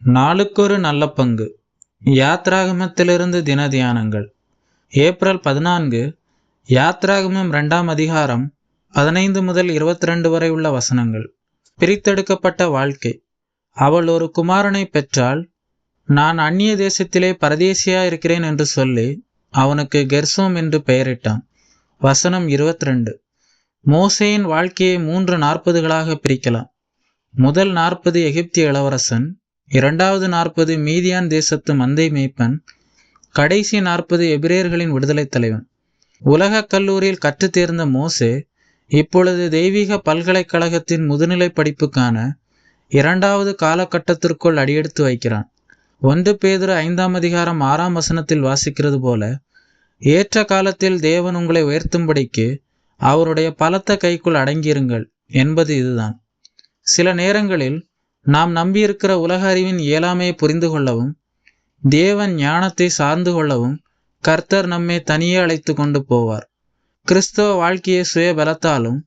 நாளுக்கொரு நல்ல பங்கு. யாத்ராகமத்திலிருந்து தின தியானங்கள். ஏப்ரல் 14. யாத்ராகமம் 2ஆம் அதிகாரம் 15 முதல் 22 வரை உள்ள வசனங்கள். பிரித்தெடுக்கப்பட்ட வாழ்க்கை. அவள் ஒரு குமாரனை பெற்றாள். நான் அந்நிய தேசத்திலே பரதேசியாயிருக்கிறேன் என்று சொல்லி அவனுக்கு கெர்சோம் என்று பெயரிட்டான். வசனம் 22. மோசேயின் வாழ்க்கையை 3 40களாக பிரிக்கலாம். முதல் 40 எகிப்திய இளவரசன், இரண்டாவது 40 மீதியான் தேசத்து மந்தை மேய்ப்பன், கடைசி 40 எபிரேயர்களின் விடுதலை தலைவன். உலக கல்லூரியில் கற்றுத் தேர்ந்த மோசே இப்பொழுது தெய்வீக பல்கலைக்கழகத்தின் முதுநிலை படிப்புக்கான 2வது காலகட்டத்திற்குள் அடியெடுத்து வைக்கிறான். 1 பேதுரு 5ஆம் அதிகாரம் 6ஆம் வசனத்தில் வாசிக்கிறது போல, ஏற்ற காலத்தில் தேவன் உங்களை உயர்த்தும்படிக்கு அவருடைய பலத்த கைக்குள் அடங்கியிருங்கள் என்பது இதுதான். சில நேரங்களில் நாம் நம்பியிருக்கிற உலக அறிவின் இயலாமையை புரிந்து கொள்ளவும் தேவன் ஞானத்தை சார்ந்து கொள்ளவும் கர்த்தர் நம்மை தனியே அழைத்து கொண்டு போவார். கிறிஸ்தவ வாழ்க்கையை சுய பலத்தாலும்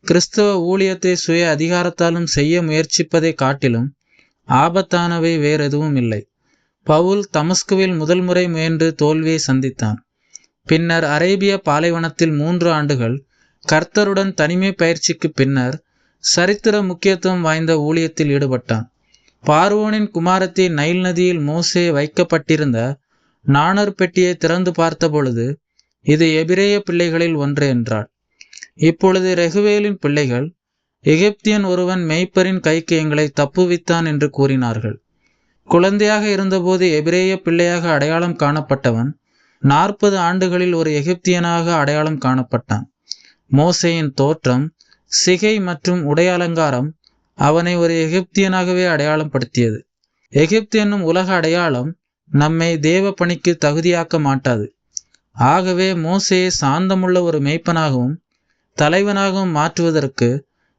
கிறிஸ்தவ ஊழியத்தை சுய அதிகாரத்தாலும் செய்ய முயற்சிப்பதை காட்டிலும் ஆபத்தானவை வேறெதுவும் இல்லை. பவுல் தமஸ்குவில் முதல் முறை முயன்று தோல்வியை சந்தித்தான். பின்னர் அரேபிய பாலைவனத்தில் 3 ஆண்டுகள் கர்த்தருடன் தனிமை பயிற்சிக்கு பின்னர் சரித்திர முக்கியத்துவம் வாய்ந்த ஊழியத்தில் ஈடுபட்டான். பார்வோனின் குமாரத்தி நைல் நதியில் மோசே வைக்கப்பட்டிருந்த நாணர் பெட்டியை திறந்து பார்த்த பொழுது, இது எபிரேய பிள்ளைகளில் ஒன்று என்றாள். இப்பொழுது ரெகுவேலின் பிள்ளைகள், எகிப்தியன் ஒருவன் மேய்ப்பரின் கைக்கு எங்களை தப்புவித்தான் என்று கூறினார்கள். குழந்தையாக இருந்தபோது எபிரேய பிள்ளையாக அடையாளம் காணப்பட்டவன் 40 ஆண்டுகளில் ஒரு எகிப்தியனாக அடையாளம் காணப்பட்டான். மோசேயின் தோற்றம், சிகை மற்றும் உடை அலங்காரம் அவனை ஒரு எகிப்தியனாகவே அடையாளம் படுத்தியது. எகிப்து என்னும் உலக அடையாளம் நம்மை தேவ பணிக்கு தகுதியாக்க மாட்டாது. ஆகவே மோசேயை சாந்தமுள்ள ஒரு மேய்ப்பனாகவும் தலைவனாகவும் மாற்றுவதற்கு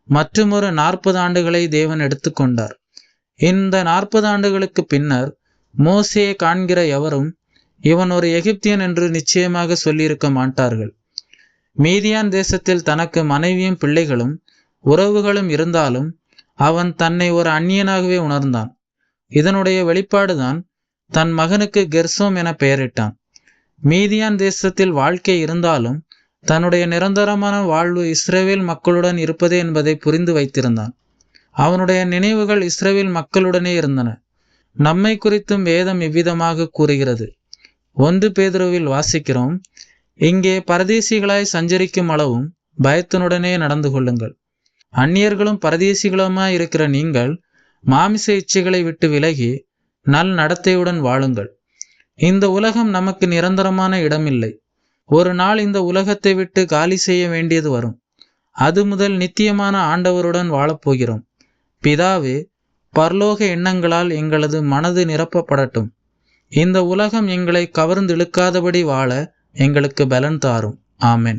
மற்றுமொரு 40 ஆண்டுகளை தேவன் எடுத்துக்கொண்டார். இந்த 40 ஆண்டுகளுக்கு பின்னர் மோசேயை காண்கிற எவரும் இவன் ஒரு எகிப்தியன் என்று நிச்சயமாக சொல்லியிருக்க மாட்டார்கள். மீதியான் தேசத்தில் தனக்கு மனைவியும் பிள்ளைகளும் உறவுகளும் இருந்தாலும் அவன் தன்னை ஒரு அந்நியனாகவே உணர்ந்தான். இதனுடைய வெளிப்பாடுதான் தன் மகனுக்கு கெர்சோம் என பெயரிட்டான். மீதியான் தேசத்தில் வாழ்க்கை இருந்தாலும் தன்னுடைய நிரந்தரமான வாழ்வு இஸ்ரவேல் மக்களுடன் இருப்பதே என்பதை புரிந்து வைத்திருந்தான். அவனுடைய நினைவுகள் இஸ்ரவேல் மக்களுடனே இருந்தன. நம்மை குறித்தும் வேதம் இவ்விதமாக கூறுகிறது. 1 பேதுருவில் வாசிக்கிறோம், இங்கே பரதேசிகளாய் சஞ்சரிக்கும் அளவும் பயத்தினுடனே நடந்து கொள்ளுங்கள். அந்நியர்களும் பரதேசிகளுமாய் இருக்கிற நீங்கள் மாமிச இச்சைகளை விட்டு விலகி நல் நடத்தையுடன் வாழுங்கள். இந்த உலகம் நமக்கு நிரந்தரமான இடமில்லை. ஒரு நாள் இந்த உலகத்தை விட்டு காலி செய்ய வேண்டியது வரும். அது முதல் நித்தியமான ஆண்டவருடன் வாழப்போகிறோம். பிதாவே, பரலோக எண்ணங்களால் எங்களது மனது நிரப்பப்படட்டும். இந்த உலகம் எங்களை கவர்ந்து இழுக்காதபடி வாழ எங்களுக்கு பலன் தாரும். ஆமென்.